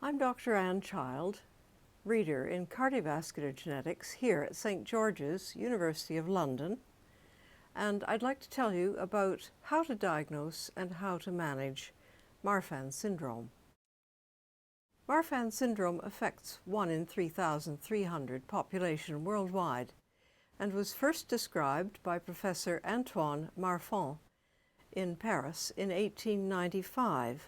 I'm Dr. Anne Child, reader in cardiovascular genetics here at St. George's, University of London, and I'd like to tell you about how to diagnose and how to manage Marfan syndrome. Marfan syndrome affects 1 in 3,300 population worldwide and was first described by Professor Antoine Marfan in Paris in 1895.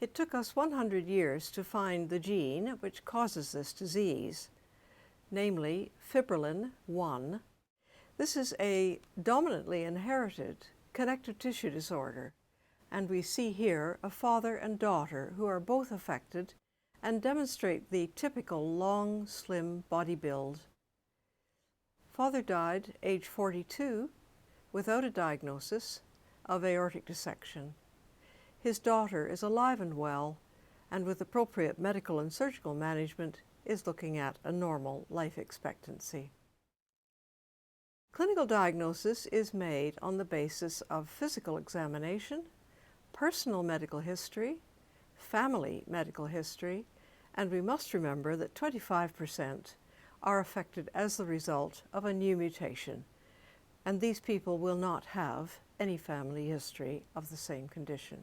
It took us 100 years to find the gene which causes this disease, namely fibrillin 1. This is a dominantly inherited connective tissue disorder, and we see here a father and daughter who are both affected and demonstrate the typical long, slim body build. Father died age 42 without a diagnosis of aortic dissection. His daughter is alive and well, and with appropriate medical and surgical management is looking at a normal life expectancy. Clinical diagnosis is made on the basis of physical examination, personal medical history, family medical history, and we must remember that 25% are affected as the result of a new mutation, and these people will not have any family history of the same condition.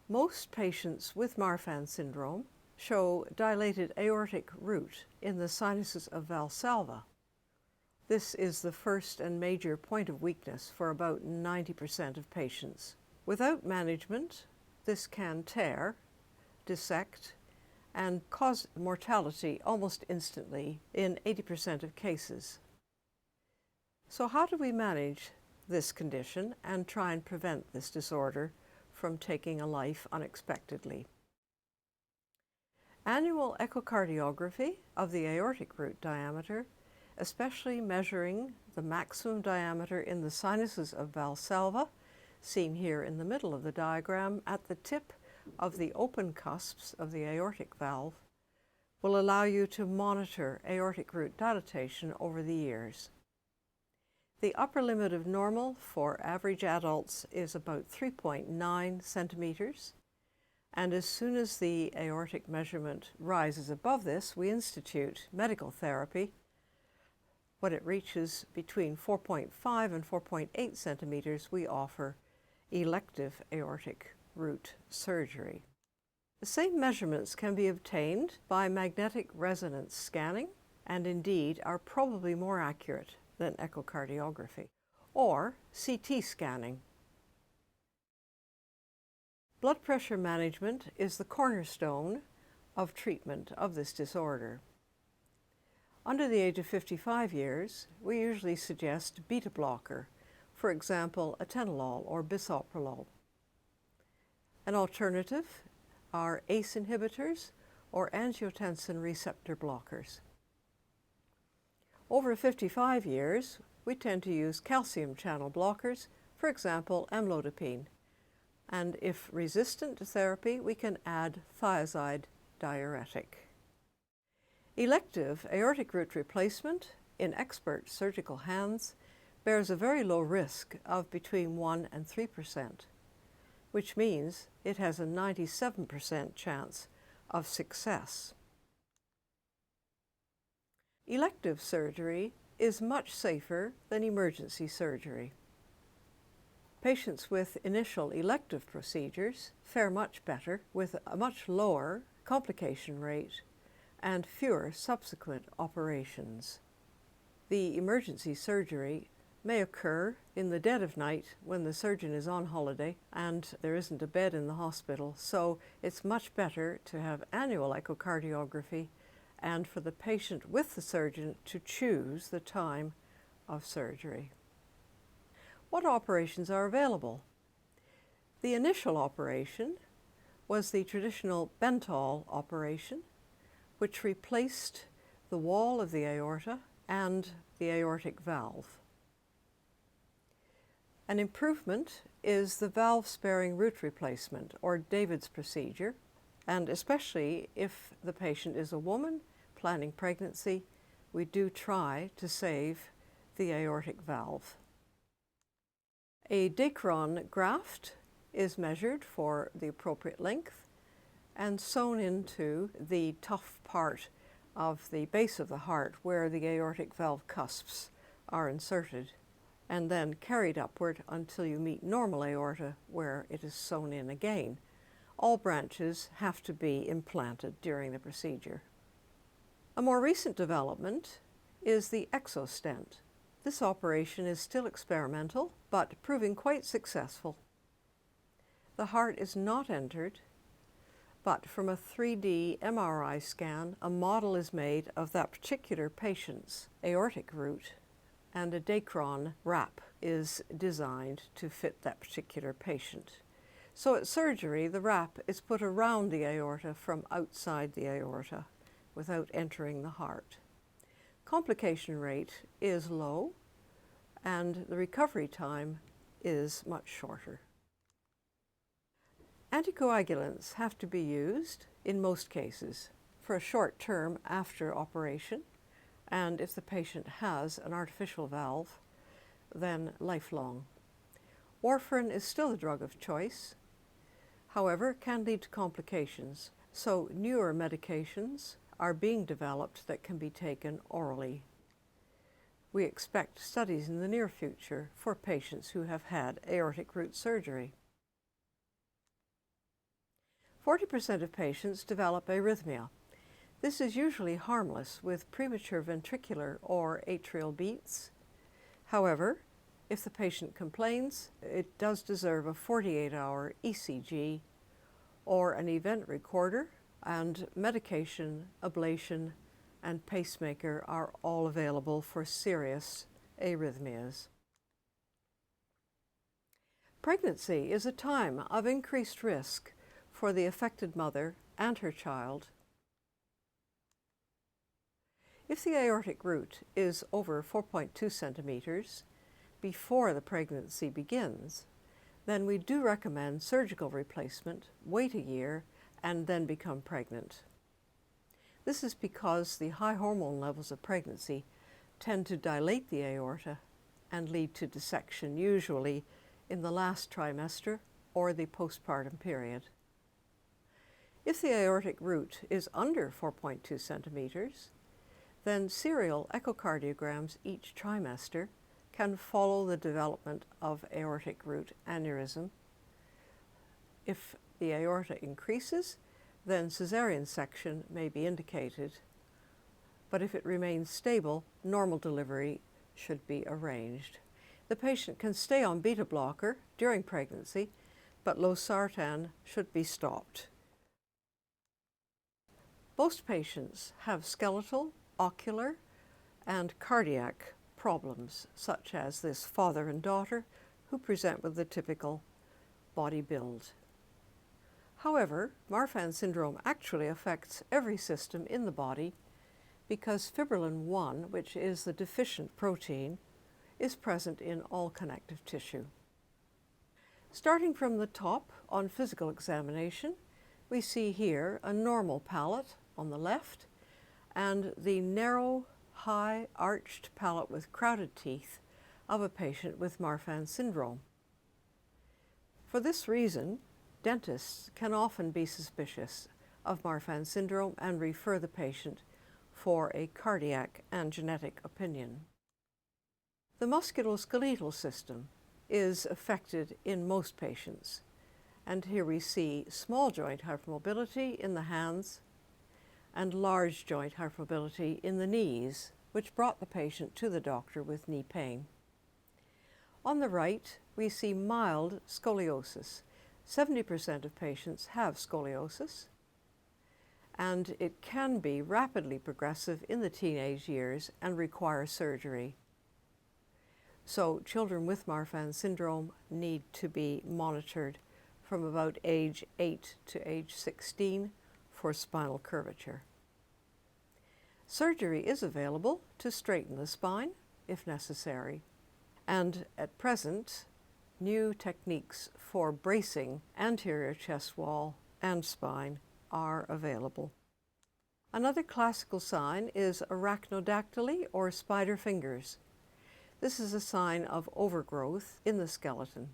Most patients with Marfan syndrome show dilated aortic root in the sinuses of Valsalva. This is the first and major point of weakness for about 90% of patients. Without management, this can tear, dissect, and cause mortality almost instantly in 80% of cases. So how do we manage this condition and try and prevent this disorder from taking a life unexpectedly? Annual echocardiography of the aortic root diameter, especially measuring the maximum diameter in the sinuses of Valsalva, seen here in the middle of the diagram at the tip of the open cusps of the aortic valve, will allow you to monitor aortic root dilatation over the years. The upper limit of normal for average adults is about 3.9 centimeters, and as soon as the aortic measurement rises above this, we institute medical therapy. When it reaches between 4.5 and 4.8 centimeters, we offer elective aortic root surgery. The same measurements can be obtained by magnetic resonance scanning, and indeed are probably more accurate than echocardiography, or CT scanning. Blood pressure management is the cornerstone of treatment of this disorder. Under the age of 55 years, we usually suggest beta blocker, for example, atenolol or bisoprolol. An alternative are ACE inhibitors or angiotensin receptor blockers. Over 55 years, we tend to use calcium channel blockers, for example, amlodipine. And if resistant to therapy, we can add thiazide diuretic. Elective aortic root replacement in expert surgical hands bears a very low risk of between 1 and 3%, which means it has a 97% chance of success. Elective surgery is much safer than emergency surgery. Patients with initial elective procedures fare much better with a much lower complication rate and fewer subsequent operations. The emergency surgery may occur in the dead of night when the surgeon is on holiday and there isn't a bed in the hospital, so it's much better to have annual echocardiography and for the patient with the surgeon to choose the time of surgery. What operations are available? The initial operation was the traditional Bentall operation, which replaced the wall of the aorta and the aortic valve. An improvement is the valve-sparing root replacement, or David's procedure, and especially if the patient is a woman planning pregnancy, we do try to save the aortic valve. A Dacron graft is measured for the appropriate length and sewn into the tough part of the base of the heart where the aortic valve cusps are inserted, and then carried upward until you meet normal aorta where it is sewn in again. All branches have to be implanted during the procedure. A more recent development is the exostent. This operation is still experimental, but proving quite successful. The heart is not entered, but from a 3D MRI scan, a model is made of that particular patient's aortic root, and a Dacron wrap is designed to fit that particular patient. So at surgery, the wrap is put around the aorta from outside the aorta without entering the heart. Complication rate is low, and the recovery time is much shorter. Anticoagulants have to be used in most cases for a short term after operation, and if the patient has an artificial valve, then lifelong. Warfarin is still the drug of choice, however, it can lead to complications, so newer medications are being developed that can be taken orally. We expect studies in the near future for patients who have had aortic root surgery. 40% of patients develop arrhythmia. This is usually harmless with premature ventricular or atrial beats. However, if the patient complains, it does deserve a 48-hour ECG or an event recorder, and medication, ablation, and pacemaker are all available for serious arrhythmias. Pregnancy is a time of increased risk for the affected mother and her child. If the aortic root is over 4.2 centimeters before the pregnancy begins, then we do recommend surgical replacement, wait a year, and then become pregnant. This is because the high hormone levels of pregnancy tend to dilate the aorta and lead to dissection, usually in the last trimester or the postpartum period. If the aortic root is under 4.2 centimeters, then serial echocardiograms each trimester can follow the development of aortic root aneurysm. If the aorta increases, then cesarean section may be indicated, but if it remains stable, normal delivery should be arranged. The patient can stay on beta blocker during pregnancy, but losartan should be stopped. Most patients have skeletal, ocular, and cardiac problems, such as this father and daughter who present with the typical body build. However, Marfan syndrome actually affects every system in the body because fibrillin 1, which is the deficient protein, is present in all connective tissue. Starting from the top on physical examination, we see here a normal palate on the left and the narrow, high, arched palate with crowded teeth of a patient with Marfan syndrome. For this reason, dentists can often be suspicious of Marfan syndrome and refer the patient for a cardiac and genetic opinion. The musculoskeletal system is affected in most patients, and here we see small joint hypermobility in the hands and large joint hypermobility in the knees, which brought the patient to the doctor with knee pain. On the right, we see mild scoliosis. 70% of patients have scoliosis, and it can be rapidly progressive in the teenage years and require surgery. So children with Marfan syndrome need to be monitored from about age 8 to age 16 for spinal curvature. Surgery is available to straighten the spine if necessary, and at present, new techniques for bracing anterior chest wall and spine are available. Another classical sign is arachnodactyly or spider fingers. This is a sign of overgrowth in the skeleton.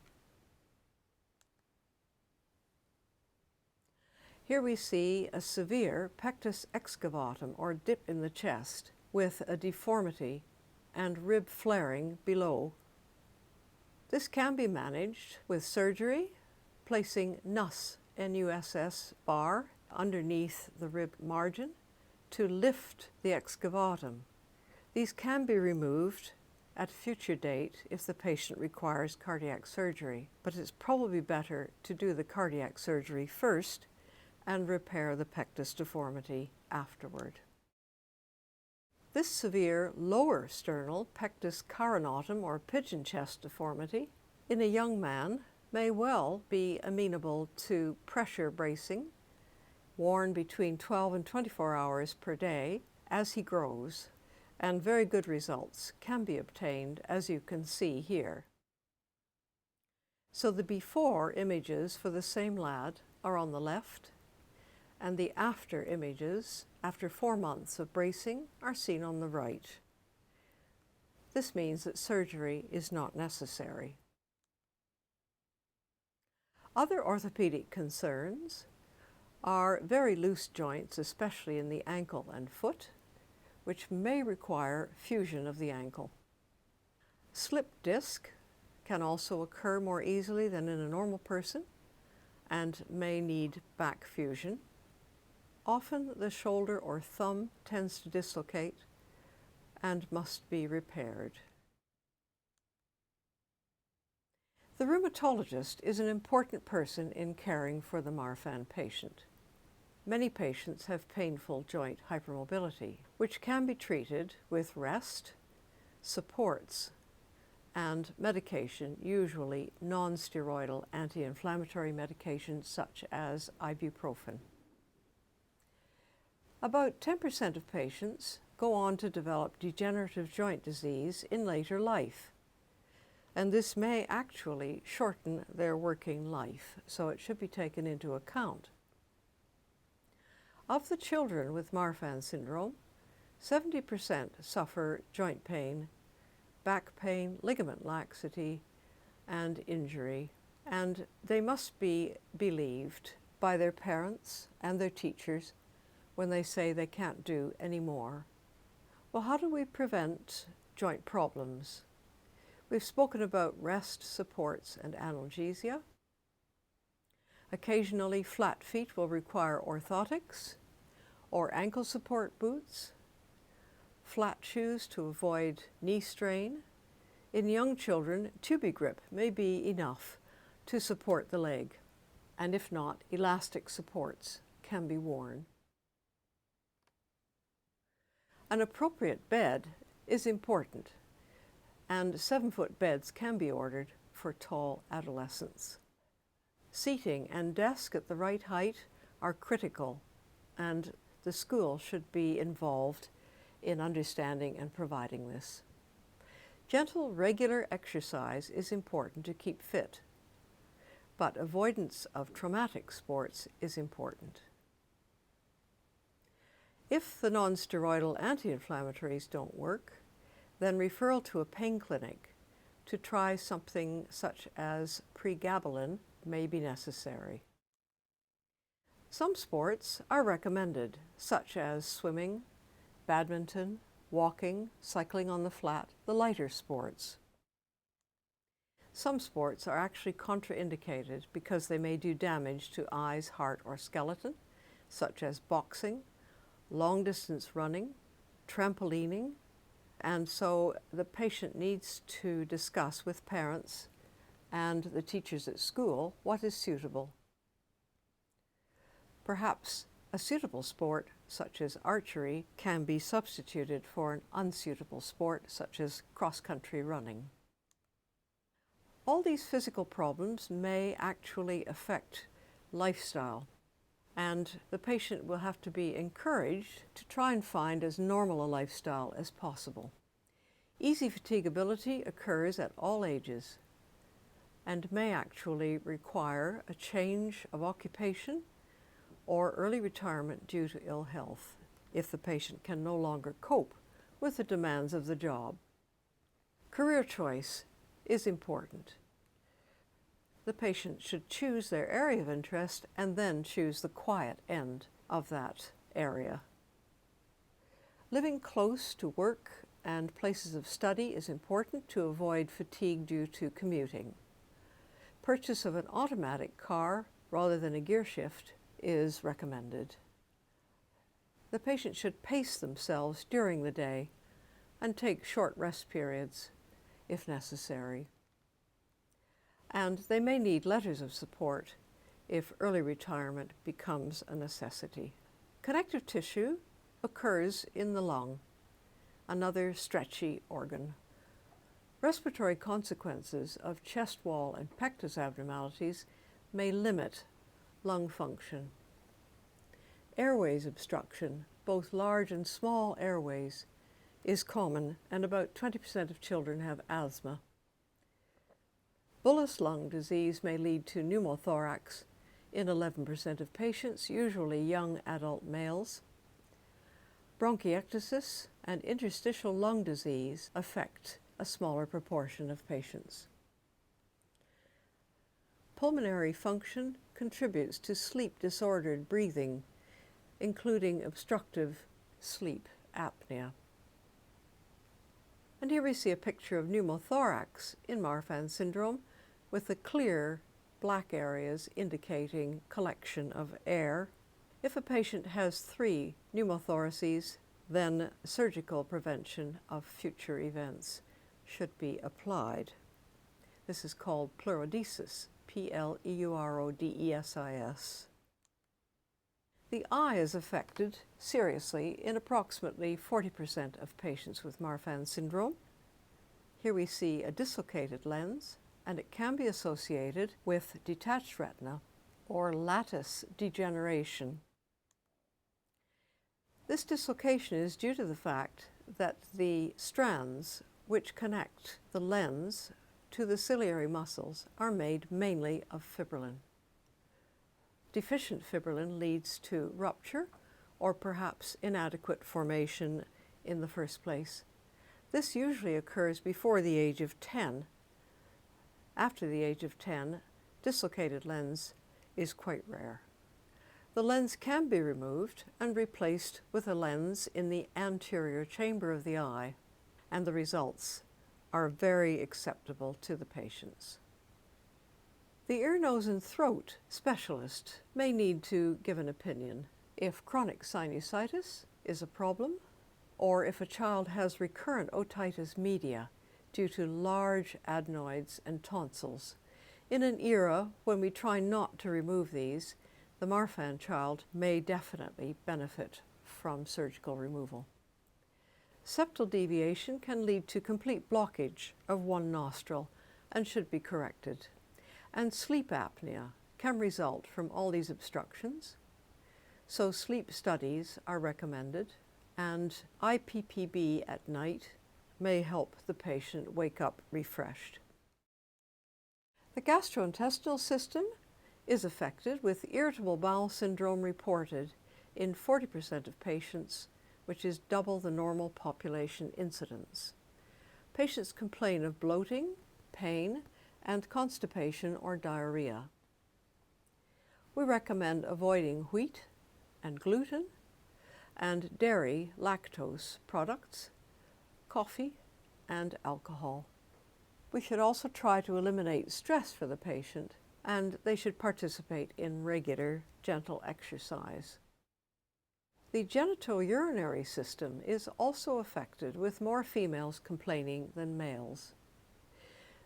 Here we see a severe pectus excavatum, or dip in the chest, with a deformity and rib flaring below. This can be managed with surgery, placing NUSS, N-U-S-S bar underneath the rib margin to lift the excavatum. These can be removed at a future date if the patient requires cardiac surgery, but it's probably better to do the cardiac surgery first and repair the pectus deformity afterward. This severe lower sternal pectus carinatum, or pigeon chest deformity, in a young man may well be amenable to pressure bracing, worn between 12 and 24 hours per day as he grows, and very good results can be obtained, as you can see here. So the before images for the same lad are on the left, and the after images, after 4 months of bracing, are seen on the right. This means that surgery is not necessary. Other orthopedic concerns are very loose joints, especially in the ankle and foot, which may require fusion of the ankle. Slip disc can also occur more easily than in a normal person and may need back fusion. Often the shoulder or thumb tends to dislocate and must be repaired. The rheumatologist is an important person in caring for the Marfan patient. Many patients have painful joint hypermobility, which can be treated with rest, supports, and medication, usually non-steroidal anti-inflammatory medications such as ibuprofen. About 10% of patients go on to develop degenerative joint disease in later life, and this may actually shorten their working life, so it should be taken into account. Of the children with Marfan syndrome, 70% suffer joint pain, back pain, ligament laxity, and injury, and they must be believed by their parents and their teachers when they say they can't do any more. Well, how do we prevent joint problems? We've spoken about rest, supports, and analgesia. Occasionally, flat feet will require orthotics or ankle support boots, flat shoes to avoid knee strain. In young children, tubigrip may be enough to support the leg, and if not, elastic supports can be worn. An appropriate bed is important, and 7-foot beds can be ordered for tall adolescents. Seating and desk at the right height are critical, and the school should be involved in understanding and providing this. Gentle, regular exercise is important to keep fit, but avoidance of traumatic sports is important. If the non-steroidal anti-inflammatories don't work, then referral to a pain clinic to try something such as pregabalin may be necessary. Some sports are recommended, such as swimming, badminton, walking, cycling on the flat, the lighter sports. Some sports are actually contraindicated because they may do damage to eyes, heart, or skeleton, such as boxing, long-distance running, trampolining, and so the patient needs to discuss with parents and the teachers at school what is suitable. Perhaps a suitable sport, such as archery, can be substituted for an unsuitable sport, such as cross-country running. All these physical problems may actually affect lifestyle, and the patient will have to be encouraged to try and find as normal a lifestyle as possible. Easy fatigability occurs at all ages and may actually require a change of occupation or early retirement due to ill health if the patient can no longer cope with the demands of the job. Career choice is important. the patient should choose their area of interest and then choose the quiet end of that area. Living close to work and places of study is important to avoid fatigue due to commuting. Purchase of an automatic car rather than a gear shift is recommended. The patient should pace themselves during the day and take short rest periods if necessary. And they may need letters of support if early retirement becomes a necessity. Connective tissue occurs in the lung, another stretchy organ. Respiratory consequences of chest wall and pectus abnormalities may limit lung function. Airways obstruction, both large and small airways, is common, and about 20% of children have asthma. Bullous lung disease may lead to pneumothorax in 11% of patients, usually young adult males. Bronchiectasis and interstitial lung disease affect a smaller proportion of patients. Pulmonary function contributes to sleep-disordered breathing, including obstructive sleep apnea. And here we see a picture of pneumothorax in Marfan syndrome with the clear black areas indicating collection of air. If a patient has 3 pneumothoraces, then surgical prevention of future events should be applied. This is called pleurodesis, Pleurodesis. The eye is affected seriously in approximately 40% of patients with Marfan syndrome. Here we see a dislocated lens, and it can be associated with detached retina or lattice degeneration. This dislocation is due to the fact that the strands which connect the lens to the ciliary muscles are made mainly of fibrillin. Deficient fibrillin leads to rupture or perhaps inadequate formation in the first place. This usually occurs before the age of 10. After the age of 10, dislocated lens is quite rare. The lens can be removed and replaced with a lens in the anterior chamber of the eye, and the results are very acceptable to the patients. The ear, nose, and throat specialist may need to give an opinion if chronic sinusitis is a problem, or if a child has recurrent otitis media due to large adenoids and tonsils. In an era when we try not to remove these, the Marfan child may definitely benefit from surgical removal. Septal deviation can lead to complete blockage of one nostril and should be corrected. And sleep apnea can result from all these obstructions. So sleep studies are recommended, and IPPB at night may help the patient wake up refreshed. The gastrointestinal system is affected, with irritable bowel syndrome reported in 40% of patients, which is double the normal population incidence. Patients complain of bloating, pain, and constipation or diarrhea. We recommend avoiding wheat and gluten and dairy, lactose products, coffee, and alcohol. We should also try to eliminate stress for the patient, and they should participate in regular, gentle exercise. The genitourinary system is also affected, with more females complaining than males.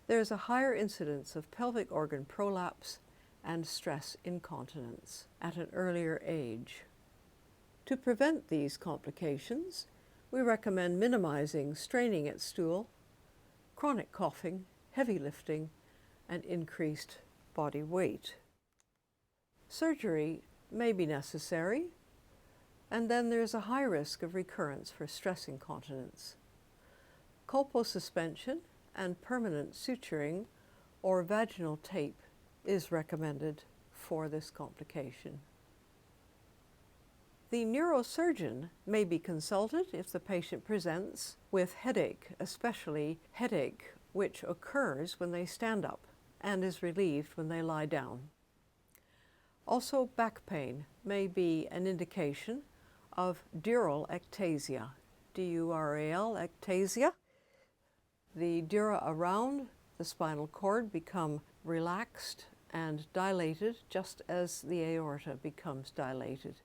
There is a higher incidence of pelvic organ prolapse and stress incontinence at an earlier age. To prevent these complications, we recommend minimizing straining at stool, chronic coughing, heavy lifting, and increased body weight. Surgery may be necessary, and then there is a high risk of recurrence for stress incontinence. Colposuspension and permanent suturing or vaginal tape is recommended for this complication. The neurosurgeon may be consulted if the patient presents with headache, especially headache which occurs when they stand up and is relieved when they lie down. Also, back pain may be an indication of dural ectasia, D-U-R-A-L, ectasia. The dura around the spinal cord become relaxed and dilated just as the aorta becomes dilated.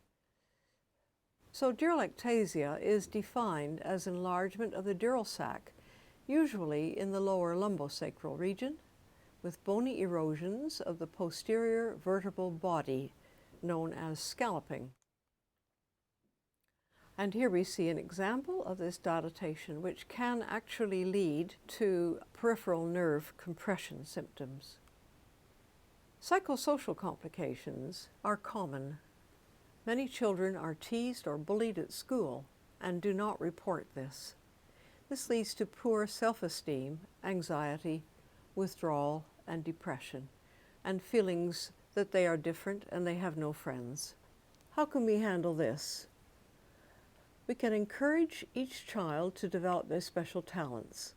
So dural ectasia is defined as enlargement of the dural sac, usually in the lower lumbosacral region, with bony erosions of the posterior vertebral body, known as scalloping. And here we see an example of this dilatation, which can actually lead to peripheral nerve compression symptoms. Psychosocial complications are common. Many children are teased or bullied at school and do not report this. This leads to poor self-esteem, anxiety, withdrawal, and depression, and feelings that they are different and they have no friends. How can we handle this? We can encourage each child to develop their special talents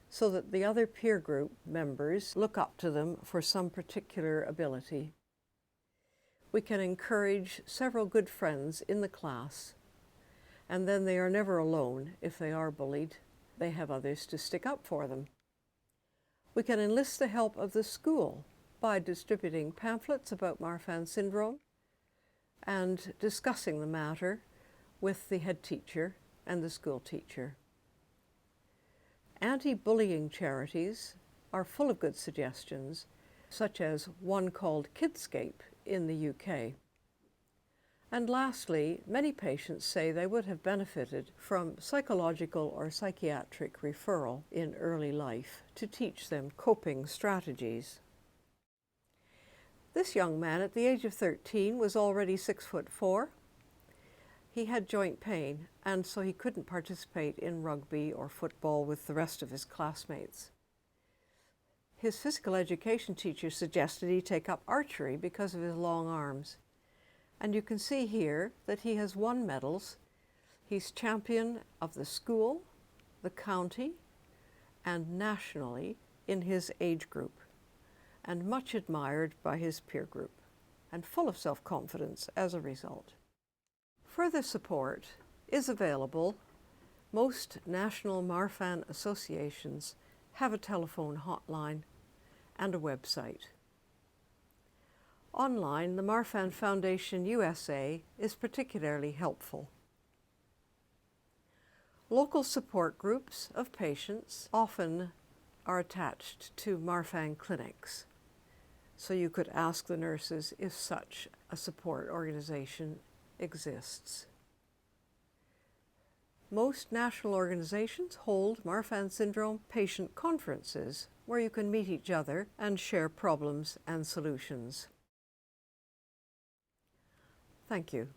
so that the other peer group members look up to them for some particular ability. We can encourage several good friends in the class, and then they are never alone. If they are bullied, they have others to stick up for them. We can enlist the help of the school by distributing pamphlets about Marfan Syndrome and discussing the matter with the head teacher and the school teacher. Anti-bullying charities are full of good suggestions, such as one called Kidscape in the UK. And lastly, many patients say they would have benefited from psychological or psychiatric referral in early life to teach them coping strategies. This young man at the age of 13 was already 6'4". He had joint pain, and so he couldn't participate in rugby or football with the rest of his classmates. His physical education teacher suggested he take up archery because of his long arms. And you can see here that he has won medals. He's champion of the school, the county, and nationally in his age group, and much admired by his peer group, and full of self-confidence as a result. Further support is available. Most national Marfan associations have a telephone hotline and a website. Online, the Marfan Foundation USA is particularly helpful. Local support groups of patients often are attached to Marfan clinics, so you could ask the nurses if such a support organization exists. Most national organizations hold Marfan Syndrome patient conferences where you can meet each other and share problems and solutions. Thank you.